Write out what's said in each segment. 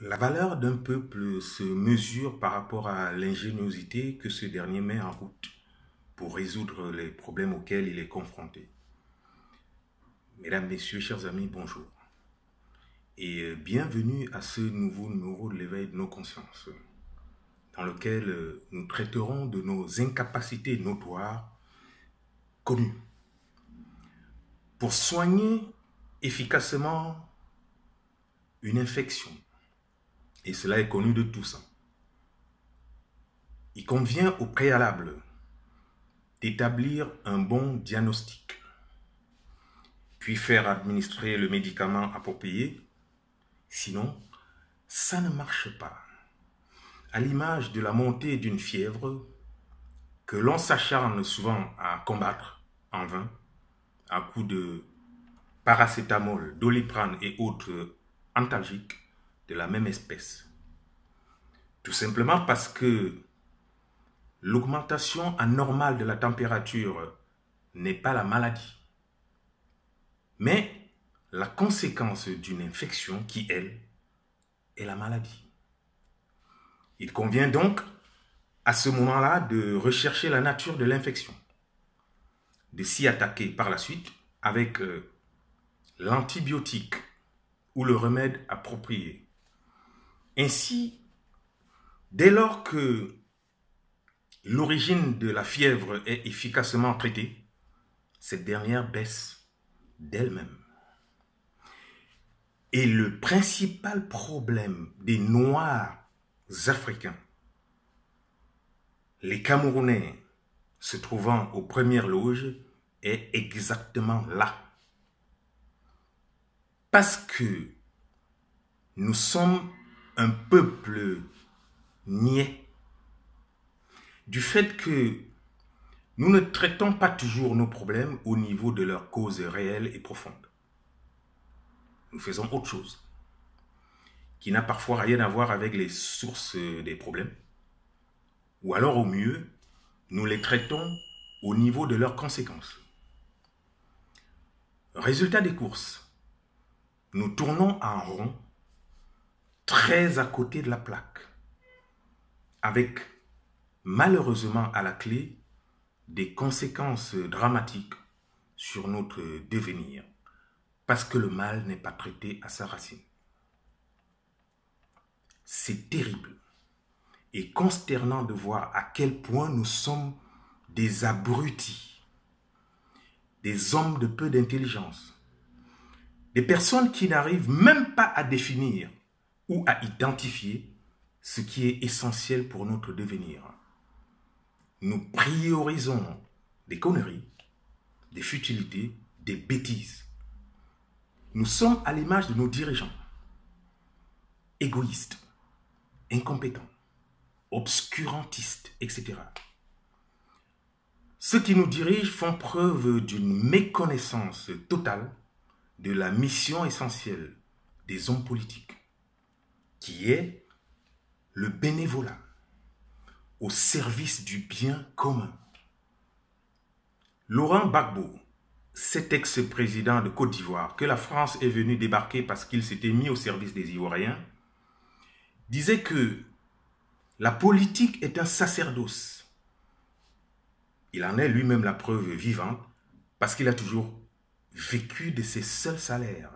La valeur d'un peuple se mesure par rapport à l'ingéniosité que ce dernier met en route pour résoudre les problèmes auxquels il est confronté. Mesdames, Messieurs, chers amis, bonjour. Et bienvenue à ce nouveau numéro de l'éveil de nos consciences, dans lequel nous traiterons de nos incapacités notoires connues pour soigner efficacement une infection. Et cela est connu de tous. Il convient au préalable d'établir un bon diagnostic, puis faire administrer le médicament approprié. Sinon, ça ne marche pas. À l'image de la montée d'une fièvre que l'on s'acharne souvent à combattre en vain, à coups de paracétamol, doliprane et autres antalgiques de la même espèce. Tout simplement parce que l'augmentation anormale de la température n'est pas la maladie, mais la conséquence d'une infection qui, elle, est la maladie. Il convient donc, à ce moment-là, de rechercher la nature de l'infection, de s'y attaquer par la suite avec l'antibiotique ou le remède approprié. Ainsi, dès lors que l'origine de la fièvre est efficacement traitée, cette dernière baisse d'elle-même. Et le principal problème des Noirs africains, les Camerounais se trouvant aux premières loges, est exactement là. Parce que nous sommes un peuple niais, du fait que nous ne traitons pas toujours nos problèmes au niveau de leurs causes réelles et profondes. Nous faisons autre chose, qui n'a parfois rien à voir avec les sources des problèmes, ou alors au mieux, nous les traitons au niveau de leurs conséquences. Résultat des courses, nous tournons en rond, très à côté de la plaque, avec malheureusement à la clé des conséquences dramatiques sur notre devenir, parce que le mal n'est pas traité à sa racine. C'est terrible et consternant de voir à quel point nous sommes des abrutis, des hommes de peu d'intelligence, des personnes qui n'arrivent même pas à définir ou à identifier ce qui est essentiel pour notre devenir. Nous priorisons des conneries, des futilités, des bêtises. Nous sommes à l'image de nos dirigeants, égoïstes, incompétents, obscurantistes, etc. Ceux qui nous dirigent font preuve d'une méconnaissance totale de la mission essentielle des hommes politiques, qui est le bénévolat au service du bien commun. Laurent Gbagbo, cet ex-président de Côte d'Ivoire, que la France est venue débarquer parce qu'il s'était mis au service des Ivoiriens, disait que la politique est un sacerdoce. Il en est lui-même la preuve vivante parce qu'il a toujours vécu de ses seuls salaires.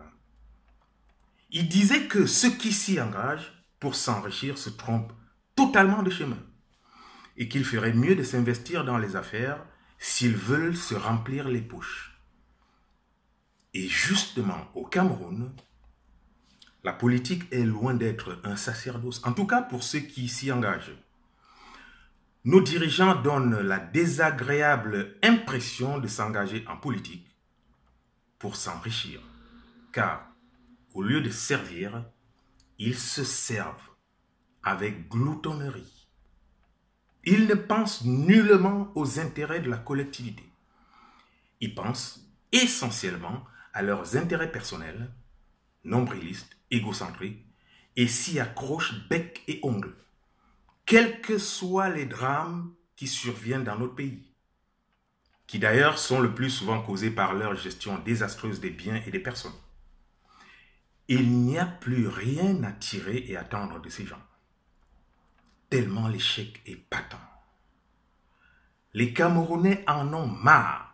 Il disait que ceux qui s'y engagent pour s'enrichir se trompent totalement de chemin et qu'il ferait mieux de s'investir dans les affaires s'ils veulent se remplir les poches. Et justement, au Cameroun, la politique est loin d'être un sacerdoce, en tout cas pour ceux qui s'y engagent. Nos dirigeants donnent la désagréable impression de s'engager en politique pour s'enrichir, car au lieu de servir, ils se servent avec gloutonnerie. Ils ne pensent nullement aux intérêts de la collectivité. Ils pensent essentiellement à leurs intérêts personnels, nombrilistes, égocentriques, et s'y accrochent bec et ongles, quels que soient les drames qui surviennent dans notre pays, qui d'ailleurs sont le plus souvent causés par leur gestion désastreuse des biens et des personnes. Il n'y a plus rien à tirer et attendre de ces gens. Tellement l'échec est patent. Les Camerounais en ont marre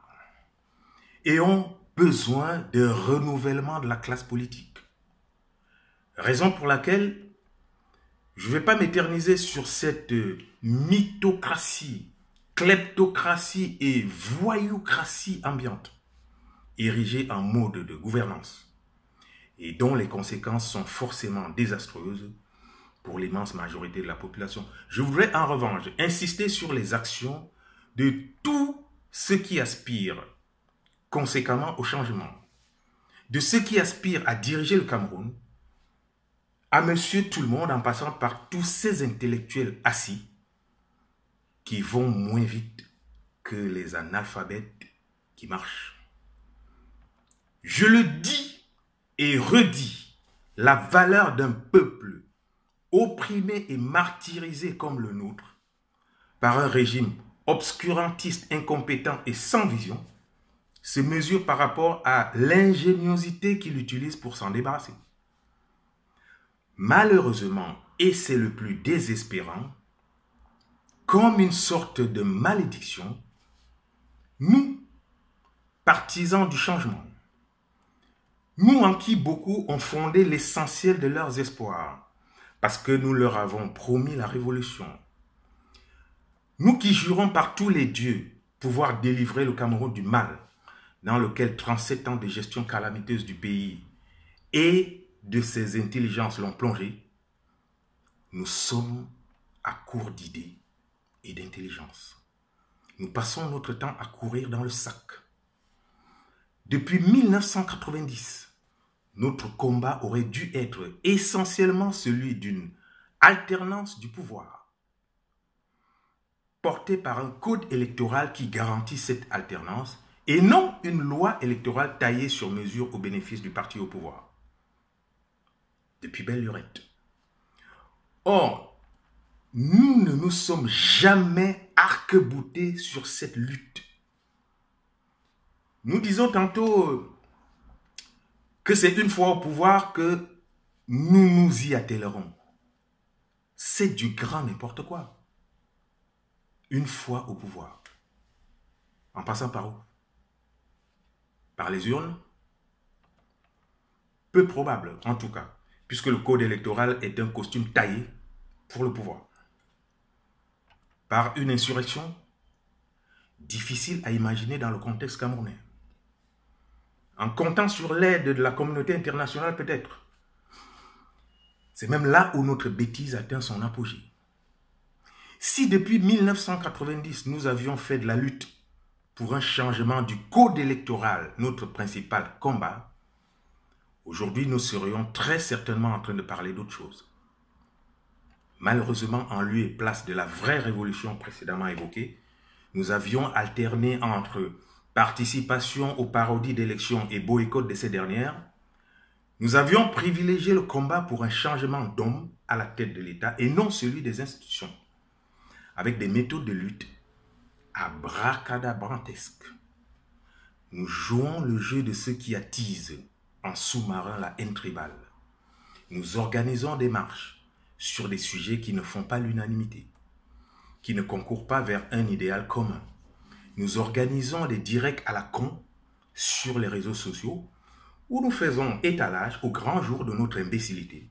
et ont besoin de renouvellement de la classe politique. Raison pour laquelle je ne vais pas m'éterniser sur cette mythocratie, kleptocratie et voyoucratie ambiante, érigée en mode de gouvernance et dont les conséquences sont forcément désastreuses pour l'immense majorité de la population. Je voudrais en revanche insister sur les actions de tous ceux qui aspirent conséquemment au changement, de ceux qui aspirent à diriger le Cameroun, à monsieur tout le monde en passant par tous ces intellectuels assis qui vont moins vite que les analphabètes qui marchent. Je le dis et redis, la valeur d'un peuple opprimé et martyrisé comme le nôtre par un régime obscurantiste, incompétent et sans vision se mesure par rapport à l'ingéniosité qu'il utilise pour s'en débarrasser. Malheureusement, et c'est le plus désespérant, comme une sorte de malédiction, nous, partisans du changement, nous en qui beaucoup ont fondé l'essentiel de leurs espoirs, parce que nous leur avons promis la révolution, nous qui jurons par tous les dieux pouvoir délivrer le Cameroun du mal, dans lequel 37 ans de gestion calamiteuse du pays et de ses intelligences l'ont plongé, nous sommes à court d'idées et d'intelligence. Nous passons notre temps à courir dans le sac. Depuis 1990, notre combat aurait dû être essentiellement celui d'une alternance du pouvoir, portée par un code électoral qui garantit cette alternance et non une loi électorale taillée sur mesure au bénéfice du parti au pouvoir. Depuis belle lurette. Or, nous ne nous sommes jamais arc-boutés sur cette lutte. Nous disons tantôt que c'est une fois au pouvoir que nous nous y attellerons. C'est du grand n'importe quoi. Une fois au pouvoir. En passant par où? Par les urnes? Peu probable, en tout cas, puisque le code électoral est un costume taillé pour le pouvoir. Par une insurrection? Difficile à imaginer dans le contexte camerounais. En comptant sur l'aide de la communauté internationale peut-être. C'est même là où notre bêtise atteint son apogée. Si depuis 1990, nous avions fait de la lutte pour un changement du code électoral notre principal combat, aujourd'hui nous serions très certainement en train de parler d'autre chose. Malheureusement, en lieu et place de la vraie révolution précédemment évoquée, nous avions alterné entre participation aux parodies d'élections et boycott de ces dernières. Nous avions privilégié le combat pour un changement d'homme à la tête de l'État et non celui des institutions, avec des méthodes de lutte abracadabrantesques. Nous jouons le jeu de ceux qui attisent en sous-marin la haine tribale. Nous organisons des marches sur des sujets qui ne font pas l'unanimité, qui ne concourent pas vers un idéal commun. Nous organisons des directs à la con sur les réseaux sociaux où nous faisons étalage au grand jour de notre imbécilité,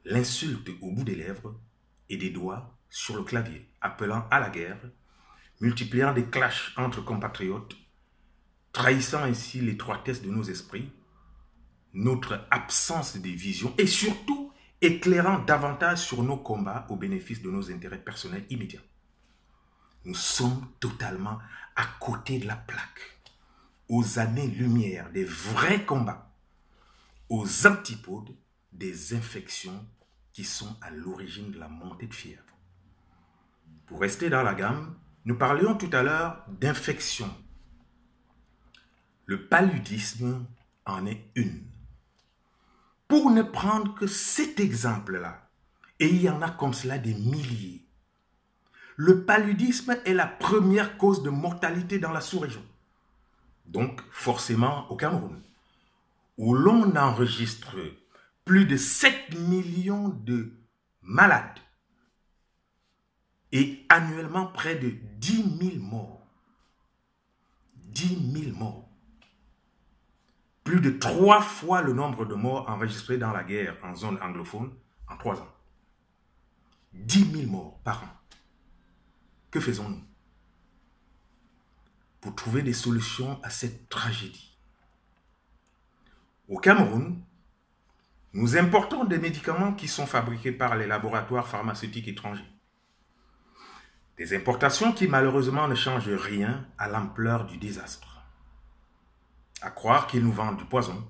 l'insulte au bout des lèvres et des doigts sur le clavier, appelant à la guerre, multipliant des clashs entre compatriotes, trahissant ainsi l'étroitesse de nos esprits, notre absence de vision et surtout éclairant davantage sur nos combats au bénéfice de nos intérêts personnels immédiats. Nous sommes totalement à côté de la plaque, aux années-lumière des vrais combats, aux antipodes des infections qui sont à l'origine de la montée de fièvre. Pour rester dans la gamme, nous parlions tout à l'heure d'infection. Le paludisme en est une. Pour ne prendre que cet exemple-là, et il y en a comme cela des milliers, le paludisme est la première cause de mortalité dans la sous-région. Donc, forcément, au Cameroun, où l'on enregistre plus de 7 millions de malades et annuellement près de 10 000 morts. 10 000 morts. Plus de 3 fois le nombre de morts enregistrés dans la guerre en zone anglophone en 3 ans. 10 000 morts par an. Que faisons-nous pour trouver des solutions à cette tragédie? Au Cameroun, nous importons des médicaments qui sont fabriqués par les laboratoires pharmaceutiques étrangers. Des importations qui malheureusement ne changent rien à l'ampleur du désastre. À croire qu'ils nous vendent du poison,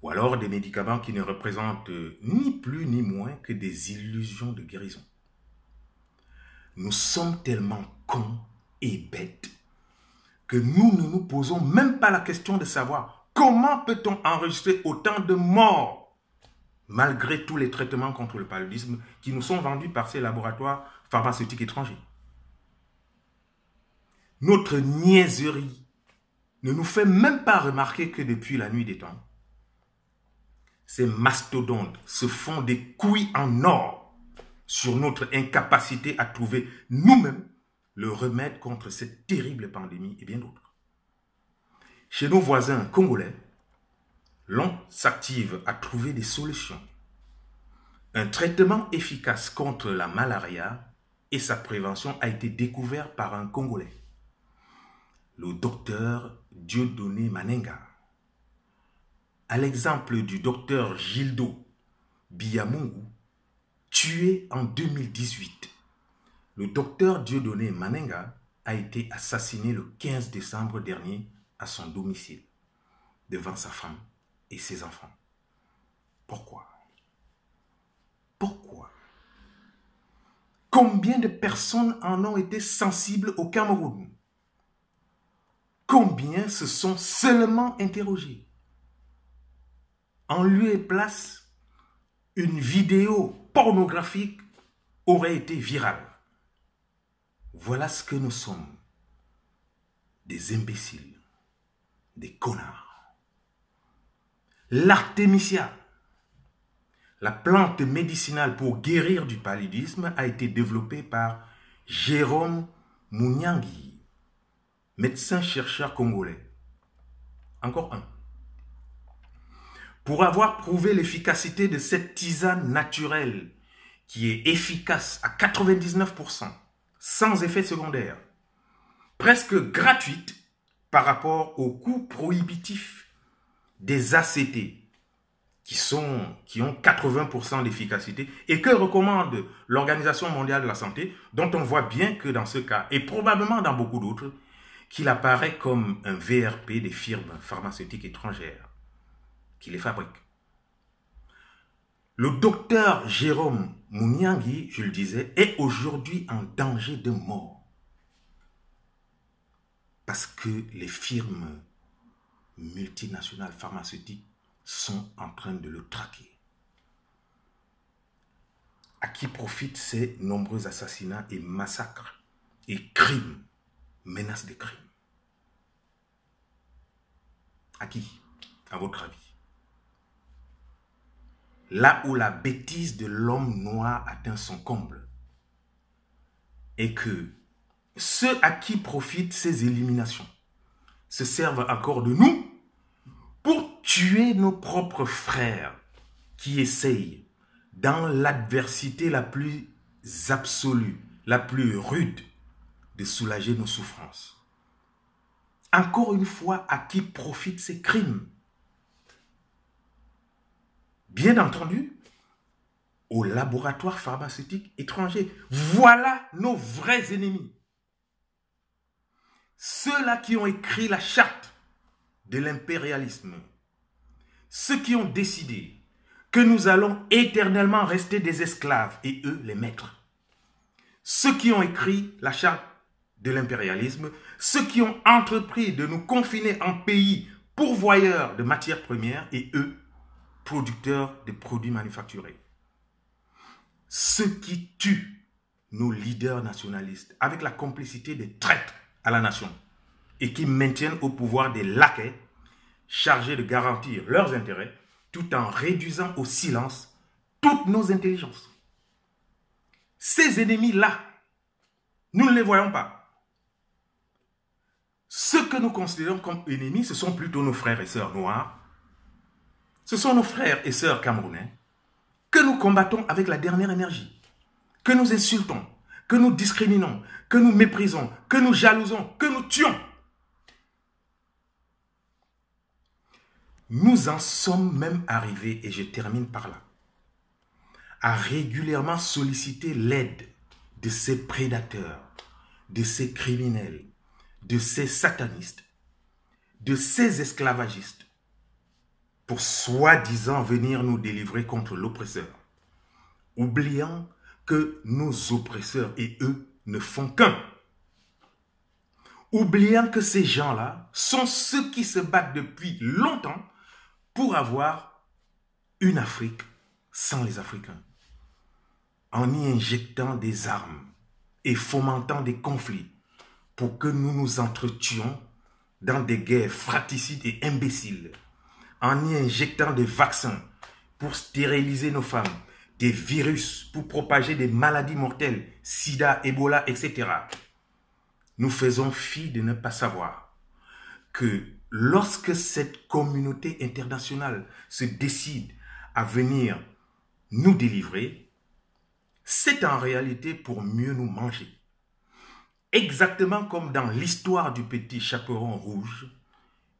ou alors des médicaments qui ne représentent ni plus ni moins que des illusions de guérison. Nous sommes tellement cons et bêtes que nous ne nous posons même pas la question de savoir comment peut-on enregistrer autant de morts malgré tous les traitements contre le paludisme qui nous sont vendus par ces laboratoires pharmaceutiques étrangers. Notre niaiserie ne nous fait même pas remarquer que depuis la nuit des temps, ces mastodontes se font des couilles en or sur notre incapacité à trouver nous-mêmes le remède contre cette terrible pandémie et bien d'autres. Chez nos voisins congolais, l'on s'active à trouver des solutions. Un traitement efficace contre la malaria et sa prévention a été découvert par un Congolais, le docteur Dieudonné Manenga. À l'exemple du docteur Gildo Biamungu, tué en 2018, le docteur Dieudonné Manenga a été assassiné le 15 décembre dernier à son domicile, devant sa femme et ses enfants. Pourquoi? Pourquoi? Combien de personnes en ont été sensibles au Cameroun? Combien se sont seulement interrogés? En lieu et place, une vidéo pornographique aurait été virale. Voilà ce que nous sommes. Des imbéciles, des connards. L'artémisia, la plante médicinale pour guérir du paludisme, a été développée par Jérôme Mouniangui, médecin-chercheur congolais. Encore un. Pour avoir prouvé l'efficacité de cette tisane naturelle qui est efficace à 99%, sans effet secondaire, presque gratuite par rapport au coût prohibitif des ACT, qui ont 80% d'efficacité et que recommande l'Organisation mondiale de la santé, dont on voit bien que dans ce cas, et probablement dans beaucoup d'autres, qu'il apparaît comme un VRP des firmes pharmaceutiques étrangères qui les fabriquent. Le docteur Jérôme Mouniangui, je le disais, est aujourd'hui en danger de mort. Parce que les firmes multinationales pharmaceutiques sont en train de le traquer. À qui profitent ces nombreux assassinats et massacres et crimes, menaces de crimes? À qui, à votre avis? Là où la bêtise de l'homme noir atteint son comble, et que ceux à qui profitent ces éliminations se servent encore de nous pour tuer nos propres frères qui essayent, dans l'adversité la plus absolue, la plus rude, de soulager nos souffrances. Encore une fois, à qui profitent ces crimes? Bien entendu, aux laboratoires pharmaceutiques étrangers. Voilà nos vrais ennemis. Ceux-là qui ont écrit la charte de l'impérialisme. Ceux qui ont décidé que nous allons éternellement rester des esclaves et eux les maîtres. Ceux qui ont écrit la charte de l'impérialisme, ceux qui ont entrepris de nous confiner en pays pourvoyeurs de matières premières et eux, producteurs de produits manufacturés. Ceux qui tuent nos leaders nationalistes avec la complicité des traîtres à la nation et qui maintiennent au pouvoir des laquais chargés de garantir leurs intérêts, tout en réduisant au silence toutes nos intelligences. Ces ennemis-là, nous ne les voyons pas. Ceux que nous considérons comme ennemis, ce sont plutôt nos frères et sœurs noirs. Ce sont nos frères et sœurs camerounais que nous combattons avec la dernière énergie, que nous insultons, que nous discriminons, que nous méprisons, que nous jalousons, que nous tuons. Nous en sommes même arrivés, et je termine par là, à régulièrement solliciter l'aide de ces prédateurs, de ces criminels, de ces satanistes, de ces esclavagistes, pour soi-disant venir nous délivrer contre l'oppresseur, oubliant que nos oppresseurs et eux ne font qu'un. Oubliant que ces gens-là sont ceux qui se battent depuis longtemps pour avoir une Afrique sans les Africains, en y injectant des armes et fomentant des conflits pour que nous nous entretuions dans des guerres fratricides et imbéciles, en y injectant des vaccins pour stériliser nos femmes, des virus pour propager des maladies mortelles, sida, Ebola, etc. Nous faisons fi de ne pas savoir que lorsque cette communauté internationale se décide à venir nous délivrer, c'est en réalité pour mieux nous manger. Exactement comme dans l'histoire du petit chaperon rouge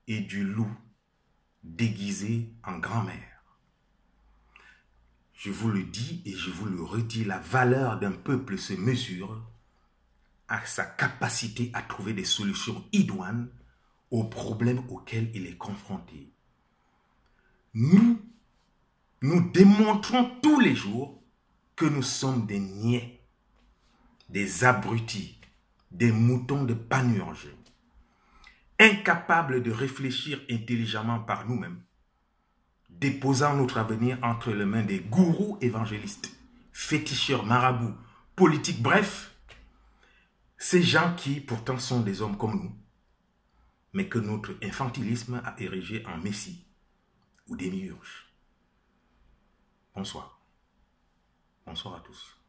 et du loup déguisé en grand-mère. Je vous le dis et je vous le redis, la valeur d'un peuple se mesure à sa capacité à trouver des solutions idoines aux problèmes auxquels il est confronté. Nous démontrons tous les jours que nous sommes des niais, des abrutis, des moutons de panurge, incapables de réfléchir intelligemment par nous-mêmes, déposant notre avenir entre les mains des gourous évangélistes, féticheurs, marabouts, politiques, bref, ces gens qui pourtant sont des hommes comme nous, mais que notre infantilisme a érigé en messie ou démiurge. Bonsoir. Bonsoir à tous.